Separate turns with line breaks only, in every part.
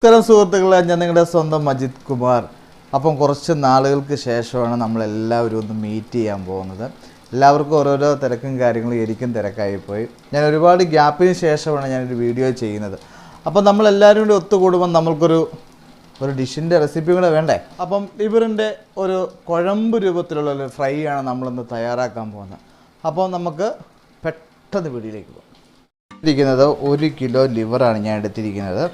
നമസ്കാരം സുഹൃത്തുക്കളെ, ഞാൻ നിങ്ങളുടെ സ്വന്തം മജിത് കുമാർ. അപ്പം കുറച്ച് നാളുകൾക്ക് ശേഷമാണ് നമ്മളെല്ലാവരും ഒന്ന് മീറ്റ് ചെയ്യാൻ പോകുന്നത്. എല്ലാവർക്കും ഓരോരോ തിരക്കും കാര്യങ്ങളും എനിക്കും തിരക്കായിപ്പോയി. ഞാൻ ഒരുപാട് ഗ്യാപ്പിന് ശേഷമാണ് ഞാനൊരു വീഡിയോ ചെയ്യുന്നത്. അപ്പം നമ്മളെല്ലാവരും കൂടി ഒത്തുകൂടുമ്പോൾ നമ്മൾക്കൊരു ഡിഷിൻ്റെ റെസിപ്പി കൂടെ വേണ്ടേ. അപ്പം ലിവറിൻ്റെ ഒരു കുഴമ്പ് രൂപത്തിലുള്ള ഒരു ഫ്രൈ ആണ് നമ്മളിന്ന് തയ്യാറാക്കാൻ പോകുന്നത്. അപ്പോൾ നമുക്ക് പെട്ടെന്ന് വീഡിയോയിലേക്ക് പോകാം. ഇരിക്കുന്നത് 1 കിലോ ലിവറാണ് ഞാൻ എടുത്തിരിക്കുന്നത്.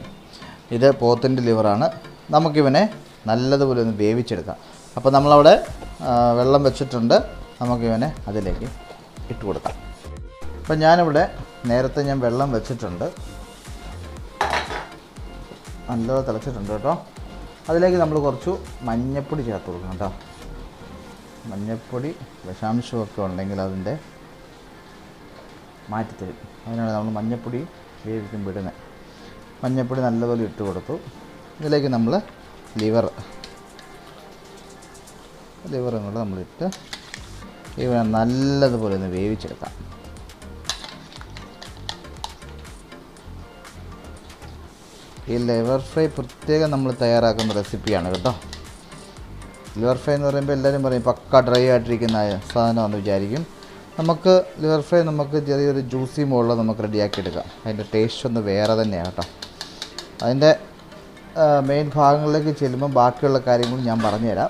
ഇത് പോത്തിൻ്റെ ലിവറാണ്. നമുക്കിവനെ നല്ലതുപോലെ ഒന്ന് വേവിച്ചെടുക്കാം. അപ്പോൾ നമ്മളവിടെ വെള്ളം വെച്ചിട്ടുണ്ട്. നമുക്കിവനെ അതിലേക്ക് ഇട്ട് കൊടുക്കാം. അപ്പം ഞാനിവിടെ നേരത്തെ വെള്ളം വെച്ചിട്ടുണ്ട്. നല്ലപോലെ തിളച്ചിട്ടുണ്ട് കേട്ടോ. അതിലേക്ക് നമ്മൾ കുറച്ച് മഞ്ഞൾപ്പൊടി ചേർത്ത് കൊടുക്കണം കേട്ടോ. മഞ്ഞൾപ്പൊടി വിഷാംശമൊക്കെ ഉണ്ടെങ്കിൽ അതിൻ്റെ മാറ്റിത്തരും. അതിനാണ് നമ്മൾ മഞ്ഞൾപ്പൊടി വേവിക്കുമ്പോൾ ഇടുന്നത്. മഞ്ഞൾപ്പൊടി നല്ലപോലെ ഇട്ട് കൊടുത്തു. ഇതിലേക്ക് നമ്മൾ ലിവറും കൂടെ നമ്മളിട്ട് ഇവനെ നല്ലതുപോലെ ഒന്ന് വേവിച്ചെടുക്കാം. ഈ ലിവർ ഫ്രൈ പ്രത്യേകം നമ്മൾ തയ്യാറാക്കുന്ന റെസിപ്പിയാണ് കേട്ടോ. ലിവർ ഫ്രൈ എന്ന് പറയുമ്പോൾ എല്ലാവരും പറയും പക്ക ഡ്രൈ ആയിട്ടിരിക്കുന്ന സാധനമാണെന്ന് വിചാരിക്കും. നമുക്ക് ലിവർ ഫ്രൈ നമുക്ക് ചെറിയൊരു ജ്യൂസി മോളിൽ നമുക്ക് റെഡിയാക്കി എടുക്കാം. അതിൻ്റെ ടേസ്റ്റ് ഒന്ന് വേറെ തന്നെയാണ് കേട്ടോ. അതിൻ്റെ മെയിൻ ഭാഗങ്ങളിലേക്ക് ചെല്ലുമ്പോൾ ബാക്കിയുള്ള കാര്യങ്ങളും ഞാൻ പറഞ്ഞുതരാം.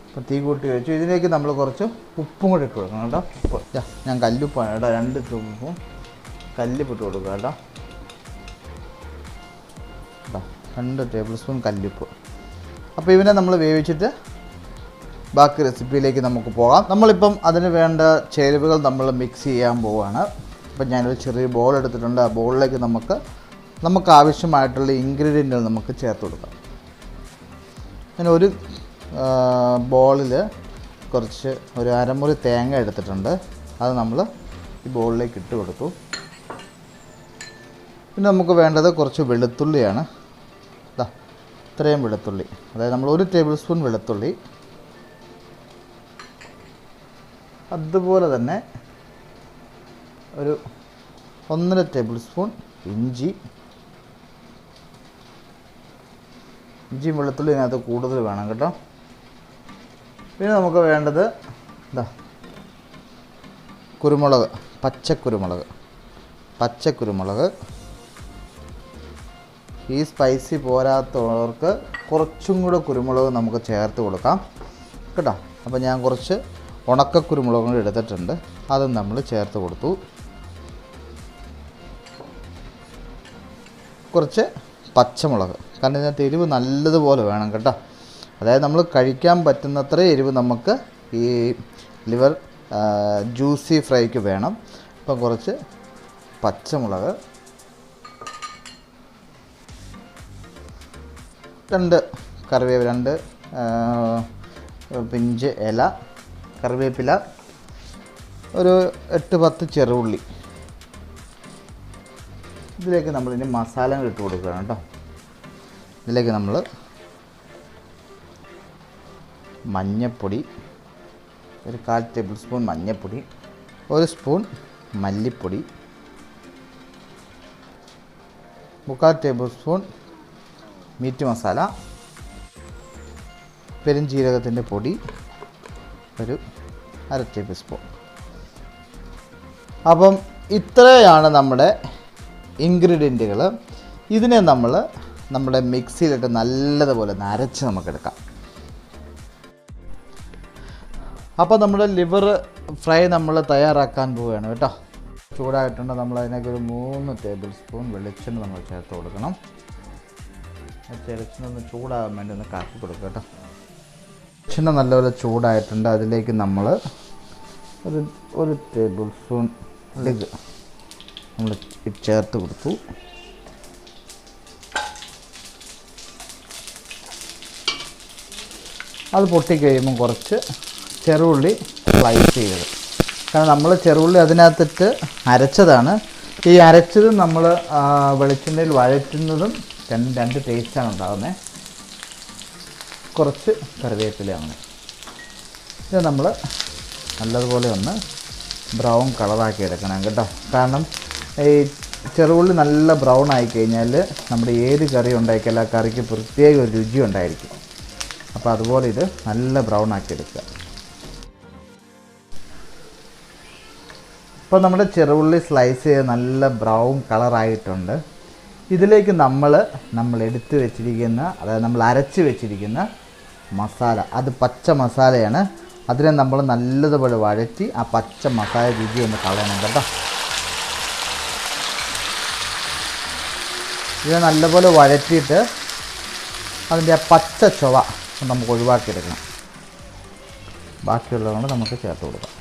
അപ്പോൾ തീ കൂട്ടി വെച്ചു. ഇതിലേക്ക് നമ്മൾ കുറച്ച് ഉപ്പും കൂടി ഇട്ട് കൊടുക്കണം കേട്ടോ. ഉപ്പ് ഞാൻ കല്ലുപ്പാണ് കേട്ടോ. 2 സ്പൂൺ കല്ലുപ്പ് ഇട്ട് കൊടുക്കുക കേട്ടോ. 2 ടേബിൾ സ്പൂൺ കല്ലുപ്പ്. അപ്പോൾ ഇവനെ നമ്മൾ വേവിച്ചിട്ട് ബാക്കി റെസിപ്പിയിലേക്ക് നമുക്ക് പോകാം. നമ്മളിപ്പം അതിന് വേണ്ട ചേരുവകൾ നമ്മൾ മിക്സ് ചെയ്യാൻ പോവുകയാണ്. അപ്പം ഞാനൊരു ചെറിയ ബോൾ എടുത്തിട്ടുണ്ട്. ആ ബോളിലേക്ക് നമുക്ക് ആവശ്യമായിട്ടുള്ള ഇൻഗ്രീഡിയൻറ്റുകൾ നമുക്ക് ചേർത്ത് കൊടുക്കാം. ഞാൻ ഒരു ബോളിൽ കുറച്ച് ഒരു അരമുറി തേങ്ങ എടുത്തിട്ടുണ്ട്. അത് നമ്മൾ ഈ ബോളിലേക്ക് ഇട്ട് കൊടുത്തു. പിന്നെ നമുക്ക് വേണ്ടത് കുറച്ച് വെളുത്തുള്ളിയാണ്. ഇത്രയും വെളുത്തുള്ളി, അതായത് നമ്മൾ 1 ടേബിൾ സ്പൂൺ വെളുത്തുള്ളി, അതുപോലെ തന്നെ ഒരു 1.5 ടേബിൾ സ്പൂൺ ഇഞ്ചിയും വെളുത്തുള്ളി ഇതിനകത്ത് കൂടുതൽ വേണം കേട്ടോ. പിന്നെ നമുക്ക് വേണ്ടത് കുരുമുളക്, പച്ചക്കുരുമുളക്. ഈ സ്പൈസി പോരാത്തവർക്ക് കുറച്ചും കൂടെ കുരുമുളക് നമുക്ക് ചേർത്ത് കൊടുക്കാം കേട്ടോ. അപ്പോൾ ഞാൻ കുറച്ച് ഉണക്കക്കുരുമുളക് കൂടി എടുത്തിട്ടുണ്ട്. അതും നമ്മൾ ചേർത്ത് കൊടുത്തു. കുറച്ച് പച്ചമുളക്, കാരണം ഇതിനകത്ത് എരിവ് നല്ലതുപോലെ വേണം കേട്ടോ. അതായത് നമ്മൾ കഴിക്കാൻ പറ്റുന്നത്ര എരിവ് നമുക്ക് ഈ ലിവർ ജ്യൂസി ഫ്രൈക്ക് വേണം. അപ്പം കുറച്ച് പച്ചമുളക്, 2 കറിവേപ്പില, 2 പിഞ്ച് ഇല കറിവേപ്പില, ഒരു 8-10 ചെറുള്ളി. ഇതിലേക്ക് നമ്മളിനി മസാലകൾ ഇട്ട് കൊടുക്കുകയാണ് കേട്ടോ. ഇതിലേക്ക് നമ്മൾ മഞ്ഞൾപ്പൊടി, ഒരു 1/4 ടേബിൾ സ്പൂൺ മഞ്ഞൾപ്പൊടി, 1 സ്പൂൺ മല്ലിപ്പൊടി, 3/4 ടേബിൾ സ്പൂൺ മീറ്റ് മസാല, പെരുംജീരകത്തിൻ്റെ പൊടി, ഒരു 1/2 ടേബിൾ സ്പൂൺ. അപ്പം ഇത്രയാണ് നമ്മുടെ ഇൻഗ്രീഡിയൻറ്റുകൾ. ഇതിനെ നമ്മുടെ മിക്സിയിലിട്ട് നല്ലതുപോലെ നരച്ച് നമുക്കെടുക്കാം. അപ്പോൾ നമ്മുടെ ലിവർ ഫ്രൈ നമ്മൾ തയ്യാറാക്കാൻ പോവുകയാണ് കേട്ടോ. ചൂടായിട്ടുണ്ട്. നമ്മൾ അതിനൊക്കെ ഒരു 3 ടേബിൾ സ്പൂൺ വെളിച്ചെണ്ണ നമ്മൾ ചേർത്ത് കൊടുക്കണം. വെളിച്ചെണ്ണ ഒന്ന് ചൂടാകാൻ വേണ്ടി ഒന്ന് കാക്കി കൊടുക്കുക കേട്ടോ. വെളിച്ചെണ്ണ നല്ലപോലെ ചൂടായിട്ടുണ്ട്. അതിലേക്ക് നമ്മൾ ഒരു ടേബിൾ സ്പൂൺ നമ്മൾ ചേർത്ത് കൊടുത്തു. അത് പൊട്ടിക്കഴിയുമ്പം കുറച്ച് ചെറുള്ളി സ്ലൈസ് ചെയ്തത്, കാരണം നമ്മൾ ചെറുള്ളി അതിനകത്തിട്ട് അരച്ചതാണ്. ഈ അരച്ചത് നമ്മൾ വെളിച്ചെണ്ണയിൽ വഴറ്റുന്നതും രണ്ട് ടേസ്റ്റാണ് ഉണ്ടാകുന്നത്. കുറച്ച് കറിവേപ്പിലയാണ്. ഇത് നമ്മൾ നല്ലതുപോലെ ഒന്ന് ബ്രൗൺ കളറാക്കി എടുക്കണം കേട്ടോ. കാരണം ഈ ചെറുള്ളി നല്ല ബ്രൗൺ ആയി കഴിഞ്ഞാൽ നമ്മുടെ ഏത് കറി ഉണ്ടാക്കിയാലും ആ കറിക്ക് പ്രത്യേക ഒരു രുചി ഉണ്ടായിരിക്കും. അപ്പോൾ അതുപോലെ ഇത് നല്ല ബ്രൗൺ ആക്കി എടുക്കുക. ഇപ്പോൾ നമ്മുടെ ചെറുള്ളി സ്ലൈസ് ചെയ്ത് നല്ല ബ്രൗൺ കളറായിട്ടുണ്ട്. ഇതിലേക്ക് നമ്മൾ എടുത്ത് വെച്ചിരിക്കുന്ന, അതായത് നമ്മൾ അരച്ച് വെച്ചിരിക്കുന്ന മസാല, അത് പച്ച മസാലയാണ്. അതിനെ നമ്മൾ നല്ലതുപോലെ വഴറ്റി ആ പച്ച മസാല രുചി ഒന്ന് കളയണം കേട്ടോ. ഇതിനെ നല്ലപോലെ വഴറ്റിയിട്ട് അതിൻ്റെ ആ പച്ച ചുവ നമുക്ക് ഒഴിവാക്കിയെടുക്കണം. ബാക്കിയുള്ളതുകൊണ്ട് നമുക്ക് ചേർത്ത് കൊടുക്കാം.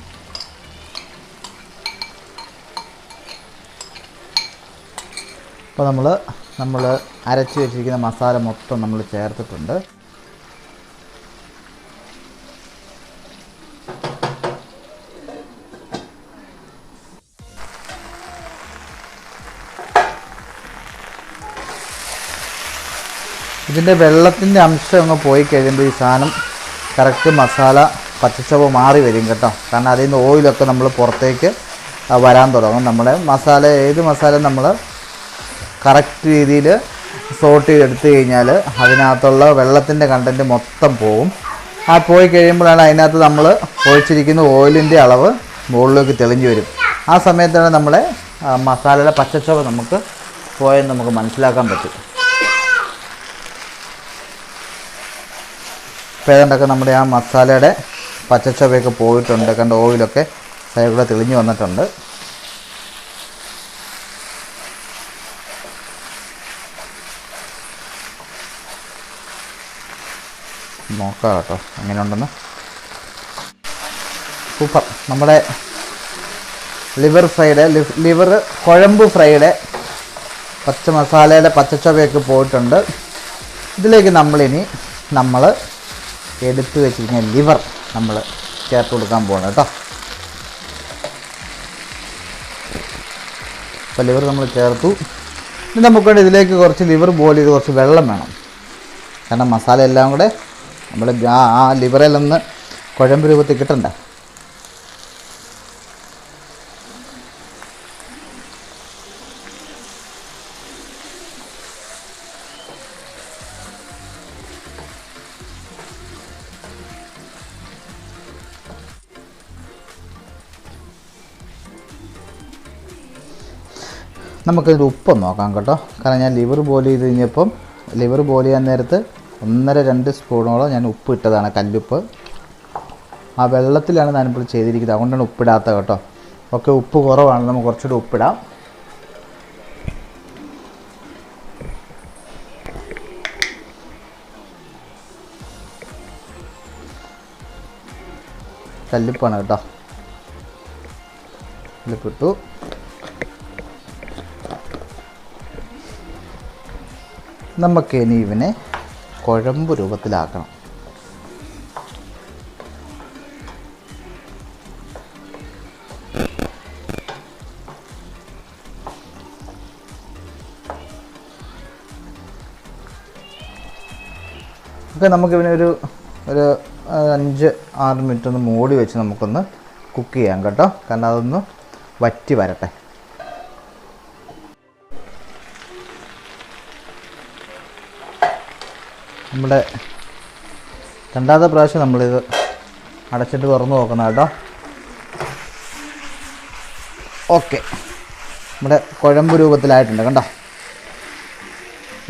അപ്പോൾ നമ്മൾ അരച്ച് വെച്ചിരിക്കുന്ന മസാല മൊത്തം നമ്മൾ ചേർത്തിട്ടുണ്ട്. ഇതിൻ്റെ വെള്ളത്തിൻ്റെ അംശം അങ്ങ് പോയി കഴിയുമ്പോൾ ഈ സാധനം കറക്റ്റ് മസാല പച്ചച്ചവ മാറി വരും കേട്ടോ. കാരണം അതിൽ നിന്ന് ഓയിലൊക്കെ നമ്മൾ പുറത്തേക്ക് വരാൻ തുടങ്ങും. നമ്മുടെ മസാല, ഏത് മസാല നമ്മൾ കറക്റ്റ് രീതിയിൽ സോട്ട് ചെയ്തെടുത്ത് കഴിഞ്ഞാൽ അതിനകത്തുള്ള വെള്ളത്തിൻ്റെ കണ്ടൻറ്റ് മൊത്തം പോകും. ആ പോയി കഴിയുമ്പോഴാണ് അതിനകത്ത് നമ്മൾ ഒഴിച്ചിരിക്കുന്ന ഓയിലിൻ്റെ അളവ് മുകളിലേക്ക് തെളിഞ്ഞു വരും. ആ സമയത്താണ് നമ്മളെ മസാലയുടെ പച്ചച്ചവ നമുക്ക് പോയെന്ന് നമുക്ക് മനസ്സിലാക്കാൻ പറ്റും. ഇപ്പോൾ ഏതാണ്ടൊക്കെ നമ്മുടെ ആ മസാലയുടെ പച്ചച്ചവയൊക്കെ പോയിട്ടുണ്ട്. കണ്ട ഓയിലൊക്കെ സൈഡിലൂടെ തെളിഞ്ഞു വന്നിട്ടുണ്ട്. നോക്കാം കേട്ടോ എങ്ങനെയുണ്ടെന്ന്. സൂപ്പർ. നമ്മുടെ ലിവർ കുഴമ്പ് ഫ്രൈഡ് പച്ച മസാലയുടെ പച്ചച്ചവയൊക്കെ പോയിട്ടുണ്ട്. ഇതിലേക്ക് നമ്മൾ എടുത്ത് വെച്ചിരിക്കുന്ന ലിവർ നമ്മൾ ചേർത്ത് കൊടുക്കാൻ പോകണം കേട്ടോ. അപ്പോൾ ലിവർ നമ്മൾ ചേർത്തു. ഇനി നമുക്ക് ഇതിലേക്ക് കുറച്ച് ലിവർ ബോയിൽ ചെയ്ത് കുറച്ച് വെള്ളം വേണം. കാരണം മസാല എല്ലാം കൂടെ നമ്മൾ ആ ലിവറിലൊന്ന് കുഴമ്പ് രൂപത്തിൽ കിട്ടണ്ടേ. നമുക്കതിൽ ഉപ്പ് നോക്കാം കേട്ടോ. കാരണം ഞാൻ ലിവർ ബോയിൽ ചെയ്ത് കഴിഞ്ഞപ്പം ലിവർ ബോയിൽ ചെയ്യാൻ നേരത്ത് 1-2 സ്പൂണോളം ഞാൻ ഉപ്പ് ഇട്ടതാണ്, കല്ലുപ്പ്. ആ വെള്ളത്തിലാണ് ഞാനിപ്പോൾ ചെയ്തിരിക്കുന്നത്, അതുകൊണ്ടാണ് ഉപ്പിടാത്തത് കേട്ടോ. ഓക്കെ, ഉപ്പ് കുറവാണ്, നമുക്ക് കുറച്ചുകൂടി ഉപ്പിടാം. കല്ലുപ്പാണ് കേട്ടോ, കല്ലുപ്പിട്ടു. നമുക്ക് ഇനി ഇവനെ കുഴമ്പ് രൂപത്തിലാക്കണം. ഓക്കെ, നമുക്കിവനെ ഒരു 5-6 മിനിറ്റ് ഒന്ന് മൂടി വെച്ച് നമുക്കൊന്ന് കുക്ക് ചെയ്യാം കേട്ടോ. കാരണം അതൊന്ന് വറ്റി വരട്ടെ. നമ്മുടെ രണ്ടാമത്തെ പ്രാവശ്യം നമ്മളിത് അടച്ചിട്ട് തുറന്ന് നോക്കണം കേട്ടോ. ഓക്കെ, നമ്മുടെ കുഴമ്പ് രൂപത്തിലായിട്ടുണ്ട് കണ്ടോ.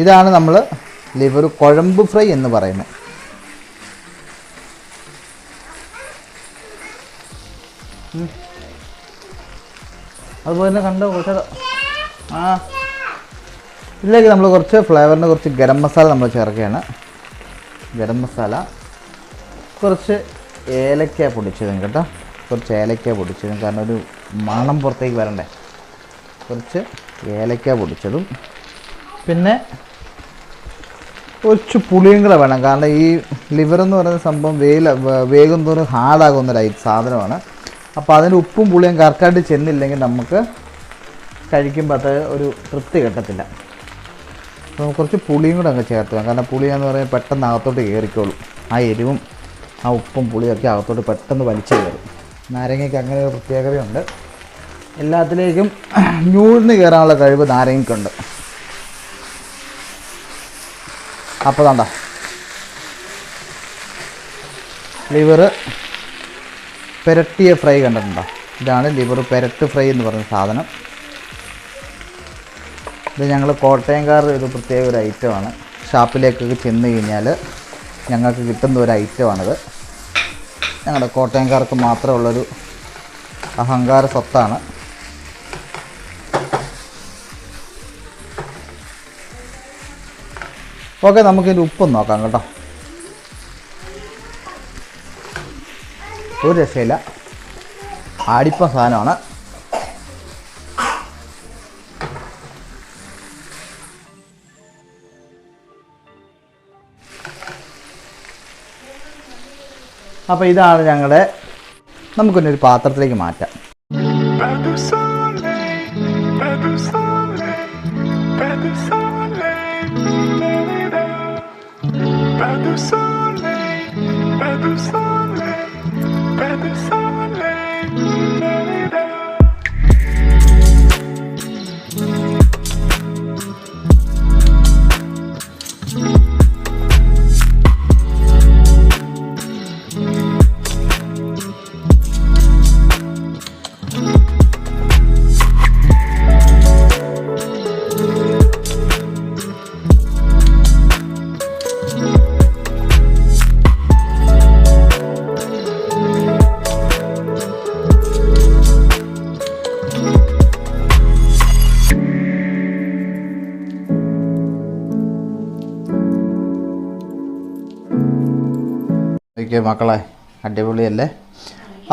ഇതാണ് നമ്മൾ ലിവർ കുഴമ്പ് ഫ്രൈ എന്ന് പറയുന്നത്. അതുപോലെ തന്നെ കണ്ടോ കുറച്ച് ഇതിലേക്ക് നമ്മൾ കുറച്ച് ഫ്ലേവറിന് കുറച്ച് ഗരം മസാല നമ്മൾ ചേർക്കുകയാണ്. ഗരം മസാല, കുറച്ച് ഏലക്ക പൊടിച്ചതും കേട്ടോ, കുറച്ച് ഏലക്ക പൊടിച്ചതും, കാരണം ഒരു മണം പുറത്തേക്ക് വരണ്ടേ. കുറച്ച് ഏലക്ക പൊടിച്ചതും, പിന്നെ കുറച്ച് പുളിയും കൂടെ വേണം. കാരണം ഈ ലിവർ എന്ന് പറയുന്ന സംഭവം വേഗം തോറും ഹാർഡാകുന്നൊരു സാധനമാണ്. അപ്പോൾ അതിന് ഉപ്പും പുളിയും കറക്റ്റായിട്ട് ചെന്നില്ലെങ്കിൽ നമുക്ക് കഴിക്കുമ്പോൾ അത് ഒരു തൃപ്തി കിട്ടത്തില്ല. അപ്പോൾ കുറച്ച് പുളിയും കൂടെ അങ്ങ് ചേർത്ത് വേണം. കാരണം പുളിയെന്ന് പറയുന്നത് പെട്ടെന്ന് അകത്തോട്ട് കയറിക്കോളും. ആ എരിവും ആ ഉപ്പും പുളിയൊക്കെ അകത്തോട്ട് പെട്ടെന്ന് വലിച്ചു കയറും. നാരങ്ങയ്ക്ക് അങ്ങനെ ഒരു പ്രത്യേകതയുണ്ട്. എല്ലാത്തിലേക്കും ഞൂഴ്ന്ന് കയറാനുള്ള കഴിവ് നാരങ്ങയ്ക്കുണ്ട്. അപ്പോൾ വേണ്ട ലിവർ പെരട്ടിയ ഫ്രൈ കണ്ടിട്ടുണ്ടോ? ഇതാണ് ലിവർ പെരട്ട് ഫ്രൈ എന്ന് പറയുന്ന സാധനം. ഇത് ഞങ്ങൾ കോട്ടയംകാർ ഒരു പ്രത്യേക ഒരു ഐറ്റമാണ്. ഷാപ്പിലേക്കൊക്കെ ചെന്ന് കഴിഞ്ഞാൽ ഞങ്ങൾക്ക് കിട്ടുന്ന ഒരു ഐറ്റമാണിത്. ഞങ്ങളുടെ കോട്ടയംകാർക്ക് മാത്രമുള്ളൊരു അഹങ്കാര സ്വത്താണ്. ഓക്കെ, നമുക്കിതിൻ്റെ ഉപ്പൊന്ന് നോക്കാം കേട്ടോ. ഒരു രക്ഷയില്ല, ആടിപ്പ സാധനമാണ്. അപ്പോൾ ഇതാണ് ഞങ്ങളുടെ, നമുക്കൊന്നൊരു പാത്രത്തിലേക്ക് മാറ്റാം. ഓക്കെ മക്കളെ, അടിപൊളിയല്ലേ?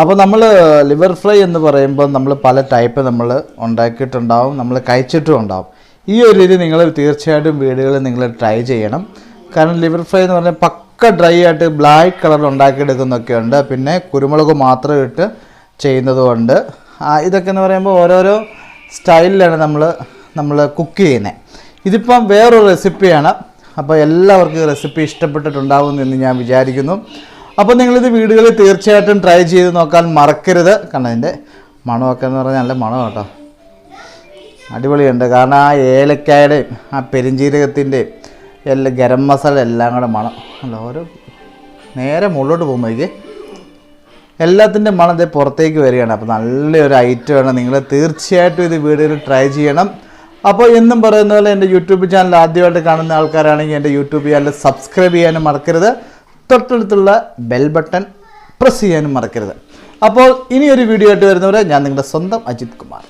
അപ്പോൾ നമ്മൾ ലിവർ ഫ്രൈ എന്ന് പറയുമ്പോൾ നമ്മൾ പല ടൈപ്പ് നമ്മൾ ഉണ്ടാക്കിയിട്ടുണ്ടാവും, നമ്മൾ കഴിച്ചിട്ടും ഉണ്ടാവും. ഈ ഒരു രീതി നിങ്ങൾ തീർച്ചയായിട്ടും വീടുകളിൽ നിങ്ങൾ ട്രൈ ചെയ്യണം. കാരണം ലിവർ ഫ്രൈ എന്ന് പറഞ്ഞാൽ പക്ക ഡ്രൈ ആയിട്ട് ബ്ലാക്ക് കളർ ഉണ്ടാക്കിയെടുക്കുന്നൊക്കെ ഉണ്ട്. പിന്നെ കുരുമുളക് മാത്രം ഇട്ട് ചെയ്യുന്നതുകൊണ്ട് ഇതൊക്കെ എന്ന് പറയുമ്പോൾ ഓരോരോ സ്റ്റൈലിലാണ് നമ്മൾ കുക്ക് ചെയ്യുന്നത്. ഇതിപ്പം വേറൊരു റെസിപ്പിയാണ്. അപ്പോൾ എല്ലാവർക്കും റെസിപ്പി ഇഷ്ടപ്പെട്ടിട്ടുണ്ടാവുമെന്ന് ഞാൻ വിചാരിക്കുന്നു. അപ്പോൾ നിങ്ങളിത് വീടുകളിൽ തീർച്ചയായിട്ടും ട്രൈ ചെയ്ത് നോക്കാൻ മറക്കരുത്. കാരണം അതിൻ്റെ മണമൊക്കെ എന്ന് പറഞ്ഞാൽ നല്ല മണം കേട്ടോ, അടിപൊളിയുണ്ട്. കാരണം ആ ഏലക്കായുടെയും ആ പെരിഞ്ജീരകത്തിൻ്റെയും എല്ലാം ഗരം മസാല എല്ലാം കൂടെ മണം അല്ല, ഓരോ നേരെ മുകളിലോട്ട് പോകുമ്പോഴേക്ക് എല്ലാത്തിൻ്റെ മണം ഇത് പുറത്തേക്ക് വരികയാണ്. അപ്പോൾ നല്ലൊരു ഐറ്റമാണ്. നിങ്ങൾ തീർച്ചയായിട്ടും ഇത് വീടുകളിൽ ട്രൈ ചെയ്യണം. അപ്പോൾ എന്നും പറയുന്ന പോലെ എൻ്റെ യൂട്യൂബ് ചാനൽ ആദ്യമായിട്ട് കാണുന്ന ആൾക്കാരാണെങ്കിൽ എൻ്റെ യൂട്യൂബ് ചാനൽ സബ്സ്ക്രൈബ് ചെയ്യാനും മറക്കരുത്. തൊട്ടടുത്തുള്ള ബെൽ ബട്ടൺ പ്രസ് ചെയ്യാനും മറക്കരുത്. അപ്പോൾ ഇനിയൊരു വീഡിയോ ആയിട്ട് വരുന്നവരെ ഞാൻ നിങ്ങളുടെ സ്വന്തം അജിത് കുമാർ.